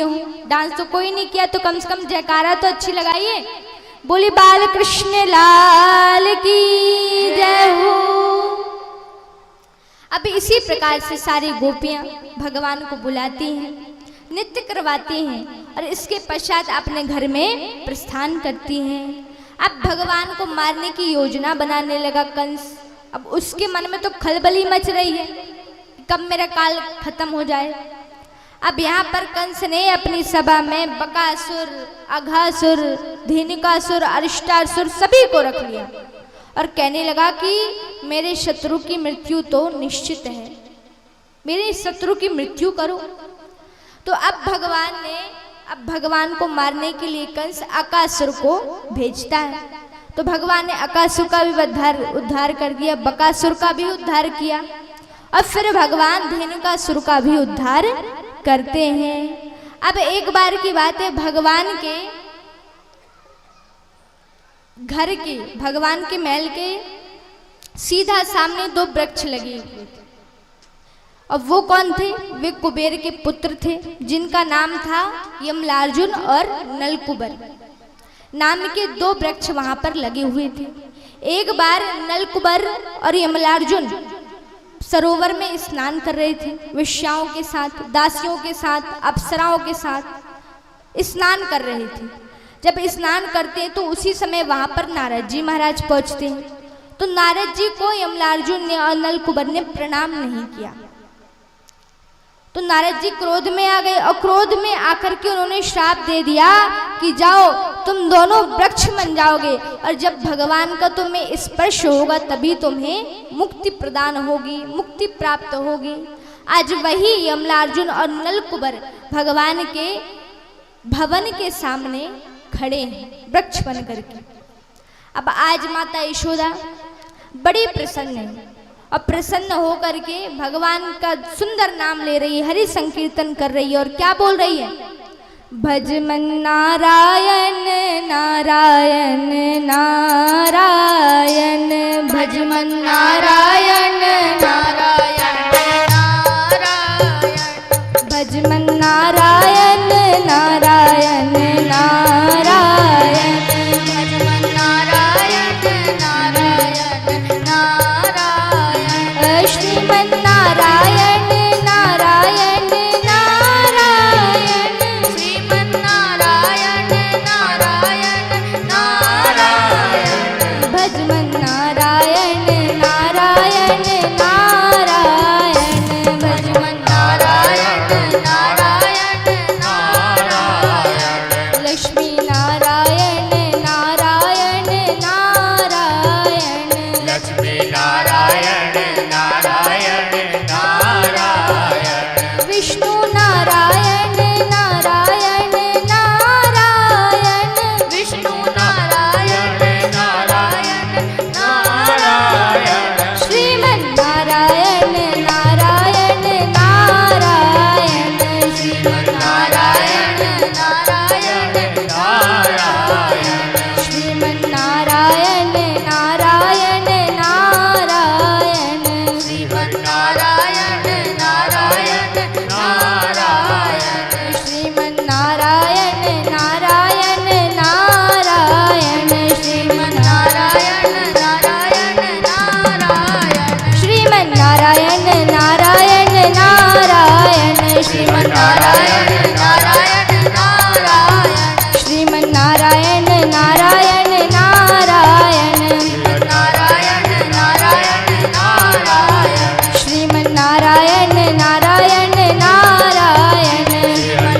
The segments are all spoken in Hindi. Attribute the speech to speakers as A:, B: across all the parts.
A: किए हूँ। डांस तो कोई नहीं किया तो कम से कम जयकारा तो अच्छी लगाइए। बोली बाल कृष्ण लाल की जय हो। अब इसी प्रकार से सारी गोपियां भगवान को बुलाती हैं, नृत्य करवाती हैं और इसके पश्चात अपने घर में प्रस्थान करती हैं। अब भगवान को मारने की योजना बनाने लगा कंस। अब उसके मन में तो खलबली मच रही है, कब मेरा काल खत्म हो जाए। अब यहाँ पर कंस ने अपनी सभा में बकासुर, अघासुर, धेनुकासुर, अरिष्टासुर सभी को रख लिया और कहने लगा कि मेरे शत्रु की मृत्यु तो निश्चित है, मेरे शत्रु की मृत्यु करो। तो अब भगवान को मारने के लिए कंस अकासुर को भेजता है। तो भगवान ने अकासुर का भी उद्धार कर दिया, बकासुर का भी उद्धार किया और फिर भगवान धेनुकासुर का भी उद्धार करते हैं। अब एक बार की बात है, भगवान के घर के, भगवान के महल के सीधा सामने दो वृक्ष लगे हुए थे। अब वो कौन थे? वे कुबेर के पुत्र थे जिनका नाम था यमलार्जुन और नलकुबर नाम के दो वृक्ष वहां पर लगे हुए थे। एक बार नलकुबर और यमलार्जुन सरोवर में स्नान कर रहे थे, वेश्याओं के साथ, दासियों के साथ, अप्सराओं के साथ स्नान कर रहे थे। जब स्नान करते हैं तो उसी समय वहां पर नारद जी महाराज पहुंचते हैं। तो नारद जी को यमलार्जुन ने और नलकुबर ने प्रणाम नहीं किया। तो नारद जी क्रोध में आ गए और क्रोध में आकर के उन्होंने श्राप दे दिया कि जाओ तुम दोनों वृक्ष बन जाओगे और जब भगवान का तुम्हें स्पर्श होगा तभी तुम्हें मुक्ति प्रदान होगी, मुक्ति प्राप्त होगी। आज वही यमलार्जुन और नलकुबर भगवान के भवन के सामने खड़े हैं वृक्ष बन करके। अब आज माता यशोदा बड़ी प्रसन्न है और प्रसन्न होकर के भगवान का सुंदर नाम ले रही है, हरि संकीर्तन कर रही है और क्या बोल रही है? भज मन नारायण नारायण नारायण, भज मन नारायण नारायण नारायण, भज मन नारायण नारायण नारायण, भज मन नारायण नारायण नारायण, श्रीमन नारायण नारायण नारायण, श्रीमन नारायण नारायण नारायण, भज मन नारायण नारायण नारायण, भज मन नारायण नारायण नारायण, लक्ष्मी नारायण नारायण नारायण, लक्ष्मी नारायण नारायण नारायण, विष्णु नारायण नारायण नारायण, विष्णु नारायण नारायण नारायण, श्रीमन नारायण नारायण नारायण, श्रीमन नारायण नारायण नारायण, श्रीमन नारायण नारायण नारायण, श्रीमन नारायण नारायण नारायण, श्रीमन नारायण नारायण नारायण, श्रीमन नारायण नारायण नारायण, श्रीमन नारायण नारायण नारायण, श्रीमन नारायण नारायण नारायण, श्रीमन नारायण नारायण नारायण, नारायण नारायण नारायण, श्रीमन नारायण नारायण नारायण,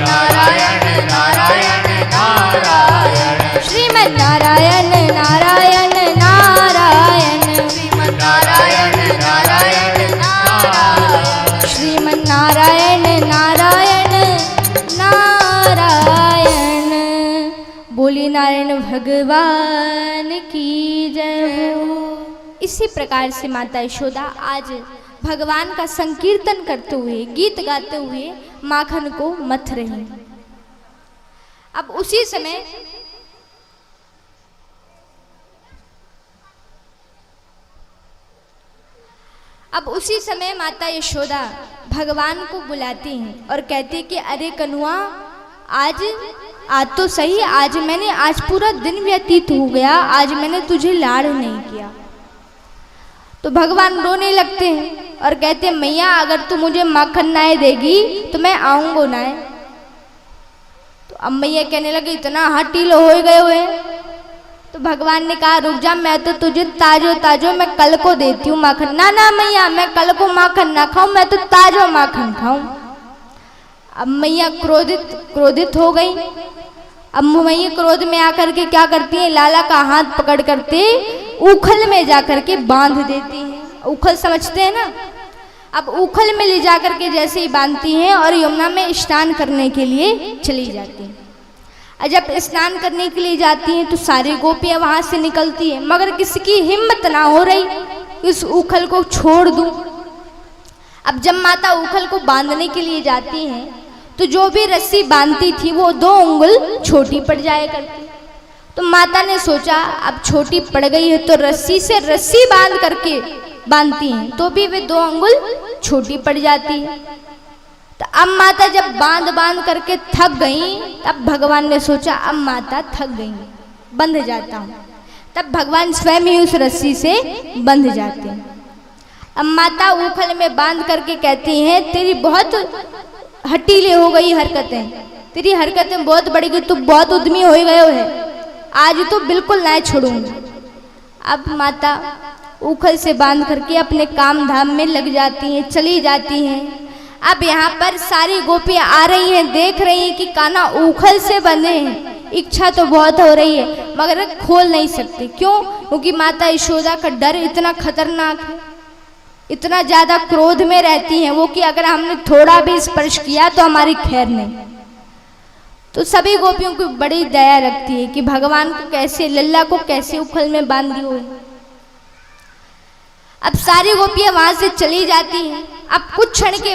A: नारायण नारायण नारायण, श्रीमन नारायण नारायण नारायण, श्रीमन नारायण नारायण नारायण, श्रीमन नारायण नारायण नारायण। बोली नारायण भगवान की जय हो। इसी प्रकार से माता यशोदा आज भगवान का संकीर्तन करते हुए, गीत गाते हुए माखन को मथ रही हैं। अब उसी समय माता यशोदा भगवान को बुलाती हैं और कहती कि अरे कन्हुआ आज तो सही, आज पूरा दिन व्यतीत हो गया, आज मैंने तुझे लाड़ नहीं किया। तो भगवान रोने लगते हैं और कहते हैं मैया अगर तू मुझे माखन नाय देगी तो मैं आऊंगा नाय। तो अब मैया कहने लगे इतना हटीलो हो गए हुए। तो भगवान ने कहा रुक जा, मैं तो तुझे ताजो मैं कल को देती हूँ माखन। ना ना मैया मैं कल को माखन ना खाऊं, मैं तो ताजो माखन खाऊं। अब मैया क्रोधित हो गई। अब मैया क्रोध में आकर के क्या करती है, लाला का हाथ पकड़ करके उखल में जाकर के बांध देती हैं। उखल समझते हैं ना। अब उखल में ले जाकर के जैसे ही बांधती हैं और यमुना में स्नान करने के लिए चली जाती हैं। और जब स्नान करने के लिए जाती हैं तो सारी गोपियां वहां से निकलती हैं, मगर किसी की हिम्मत ना हो रही इस उखल को छोड़ दूं। अब जब माता उखल को बांधने के लिए जाती हैं तो जो भी रस्सी बांधती थी वो 2 उंगल छोटी पड़ जाया करती। तो माता ने सोचा अब छोटी पड़ गई है तो रस्सी से रस्सी बांध करके बांधती हैं तो भी वे 2 उंगल छोटी पड़ जाती है। तो अब माता जब बांध करके थक गई, तब भगवान ने सोचा अब माता थक गई, बंध जाता हूँ। तब भगवान स्वयं ही उस रस्सी से बंध जाते हैं। अब माता उखल में बांध करके कहती हैं तेरी बहुत हटीले हो गई हरकतें, तेरी हरकतें बहुत बढ़ गई, तू बहुत उद्यमी हो गए है, आज तो बिल्कुल ना छोड़ूंगी। अब माता उखल से बांध करके अपने काम धाम में लग जाती हैं, चली जाती हैं। अब यहाँ पर सारी गोपियाँ आ रही हैं, देख रही हैं कि कान्हा उखल से बंधे हैं। इच्छा तो बहुत हो रही है मगर खोल नहीं सकती। क्यों? क्योंकि माता यशोदा का डर इतना खतरनाक है, इतना ज़्यादा क्रोध में रहती हैं वो कि अगर हमने थोड़ा भी स्पर्श किया तो हमारी खैर नहीं। तो सभी गोपियों को बड़ी दया रखती है कि भगवान को कैसे, लल्ला को कैसे उखल में बांधी हुई। अब सारी गोपियां वहां से चली जाती हैं। अब कुछ क्षण के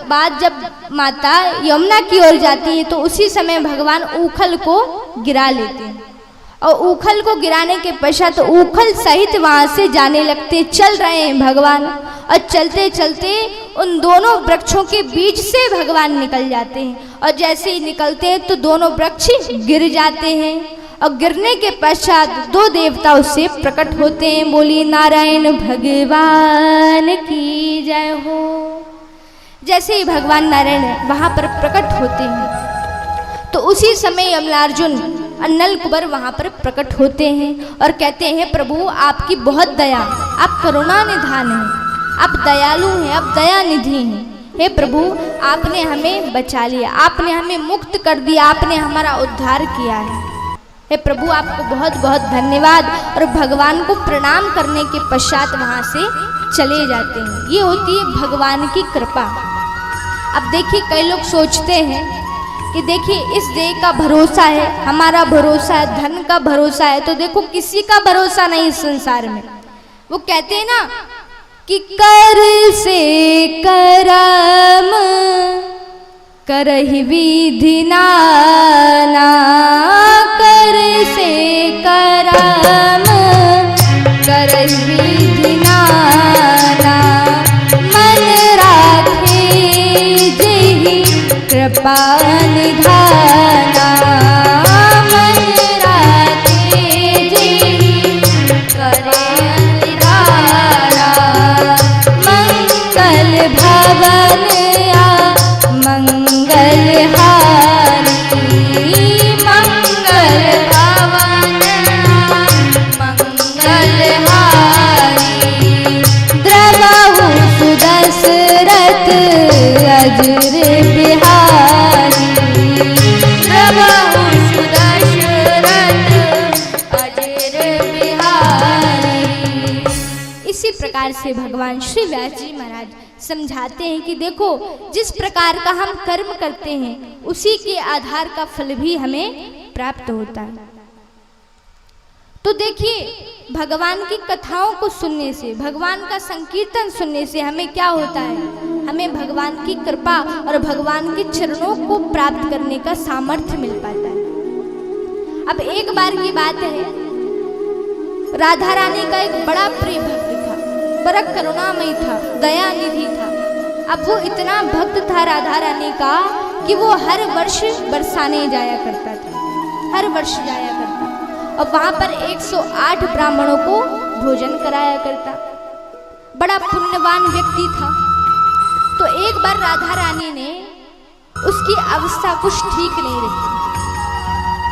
A: बाद जब माता यमुना की ओर जाती है तो उसी समय भगवान उखल को गिरा लेते हैं और उखल को गिराने के पश्चात तो उखल सहित वहां से जाने लगते, चल रहे हैं भगवान। और चलते चलते उन दोनों वृक्षों के बीच से भगवान निकल जाते हैं और जैसे ही निकलते हैं तो दोनों वृक्ष गिर जाते हैं और गिरने के पश्चात 2 देवता उससे प्रकट होते हैं। बोलिए नारायण भगवान की जय हो। जैसे ही भगवान नारायण वहां पर प्रकट होते हैं तो उसी समय यमलार्जुन और नल कुबर वहां पर प्रकट होते हैं और कहते हैं प्रभु आपकी बहुत दया, आप करुणा निधान हैं, आप दयालु हैं, आप दया निधि हैं। हे प्रभु आपने हमें बचा लिया, आपने हमें मुक्त कर दिया, आपने हमारा उद्धार किया है। हे प्रभु आपको बहुत बहुत धन्यवाद। और भगवान को प्रणाम करने के पश्चात वहां से चले जाते हैं। ये होती है भगवान की कृपा। अब देखिए कई लोग सोचते हैं कि देखिए इस देह का भरोसा है, हमारा भरोसा है, धन का भरोसा है, तो देखो किसी का भरोसा नहीं इस संसार में। वो कहते हैं ना कि कर से करम करहि विधि नाना, कर से करम करहि विधि नाना, मन राखे जेहि कृपा निधाना, मन राखे जेहि कृपा निधाना, मंगल भवन मंगल हारी, मंगल भवन मंगल हारी, द्रवहु सुदशरथ अजर बिहारी, द्रवहु सुदशरथ अजर बिहारी। इसी प्रकार से भगवान श्री व्यास जी महाराज समझाते हैं कि देखो जिस प्रकार का हम कर्म करते हैं उसी के आधार का फल भी हमें प्राप्त होता है। तो देखिए भगवान की कथाओं को सुनने से, भगवान का संकीर्तन सुनने से हमें क्या होता है, हमें भगवान की कृपा और भगवान के चरणों को प्राप्त करने का सामर्थ्य मिल पाता है। अब एक बार की बात है, राधा रानी का एक बड़ा प्रिय भक्त था, बड़ा करुणामयी था, दया निधि था। अब वो इतना भक्त था राधा रानी का कि वो हर वर्ष बरसाने जाया करता था, हर वर्ष जाया करता और वहां पर 108 ब्राह्मणों को भोजन कराया करता। बड़ा पुण्यवान व्यक्ति था। तो एक बार राधा रानी ने, उसकी अवस्था कुछ ठीक नहीं रही।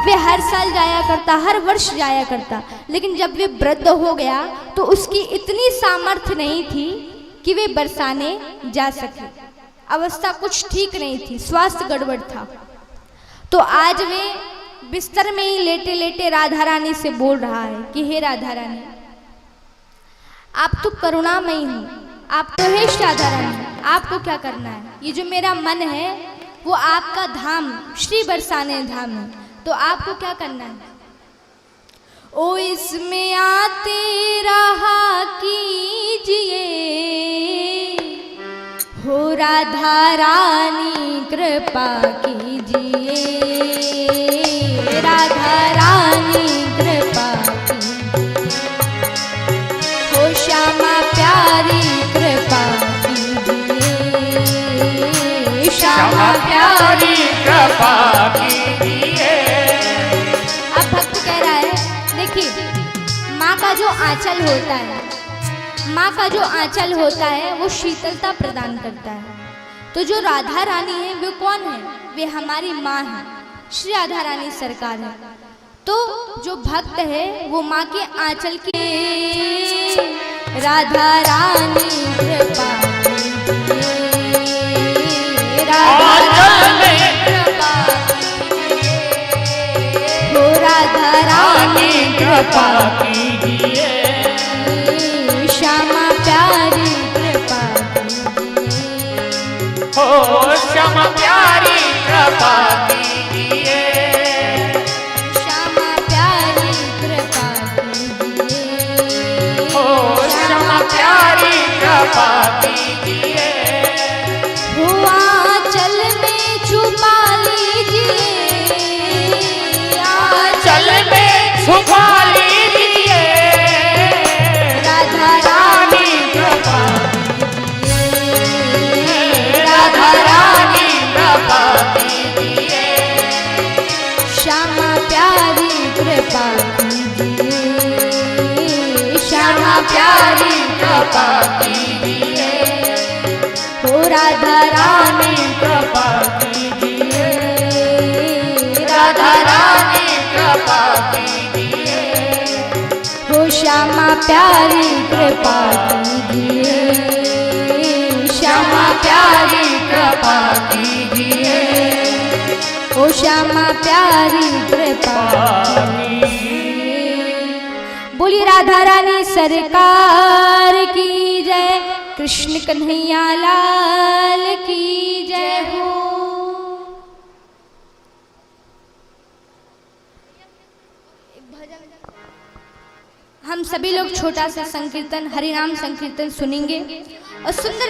A: वे हर साल जाया करता, हर वर्ष जाया करता, लेकिन जब वे वृद्ध हो गया तो उसकी इतनी सामर्थ्य नहीं थी कि वे बरसाने जा सके। अवस्था कुछ ठीक नहीं थी, स्वास्थ्य गड़बड़ था। तो आज वे बिस्तर में ही लेटे लेटे राधा रानी से बोल रहा है कि हे राधा रानी, आप तो करुणामयी हो, आप तो हे राधा रानी, आपको क्या करना है? ये जो मेरा मन है वो आपका धाम श्री बरसाने धाम है, तो आपको क्या करना है? ओ इसमें आते रहा कीजिए, हो राधा रानी कृपा कीजिए, राधा रानी कृपा कीजिए, हो श्यामा प्यारी कृपा कीजिए, श्यामा प्यारी कृपा कीजिए। अब भक्त कह रहा है, देखिए माँ का जो आंचल होता है, माँ का जो आंचल होता है वो शीतलता प्रदान करता है। तो जो राधा रानी है वो कौन है? वे हमारी माँ है, श्री राधा रानी सरकार है। तो जो भक्त है वो माँ के आंचल के, राधा रानी कृपा कीजिए, राधा रानी कृपा कीजिए, हो राधा रानी कृपा कीजिए, श्यामा प्यारी कृपा कीजिए,
B: हो श्यामा प्यारी कृपा कीजिए,
A: श्यामा प्यारी कृपा कीजिए,
B: हो श्यामा प्यारी कृपा कीजिए,
A: हो आंचल में छुपा लीजिए,
B: आंचल में छुपा लीजिए,
A: राधा रानी
B: कृपा
A: कीजिए,
B: राधा रानी कृपा कीजिए,
A: श्यामा प्यारी कृपा कीजिए, श्यामा
B: प्यारी कृपा कीजिए,
A: हो राधा रानी
B: कृपा कीजिए,
A: राधा रानी
B: कृपा कीजिए,
A: हो श्यामा प्यारी कृपा कीजिए, श्यामा प्यारी कृपा कीजिए, हो श्यामा प्यारी कृपा कीजिए। बोलिए राधा रानी सरकार की जय, कृष्ण कन्हैया लाल की जय हो। हम सभी लोग छोटा सा संकीर्तन, हरिनाम संकीर्तन सुनेंगे और सुंदर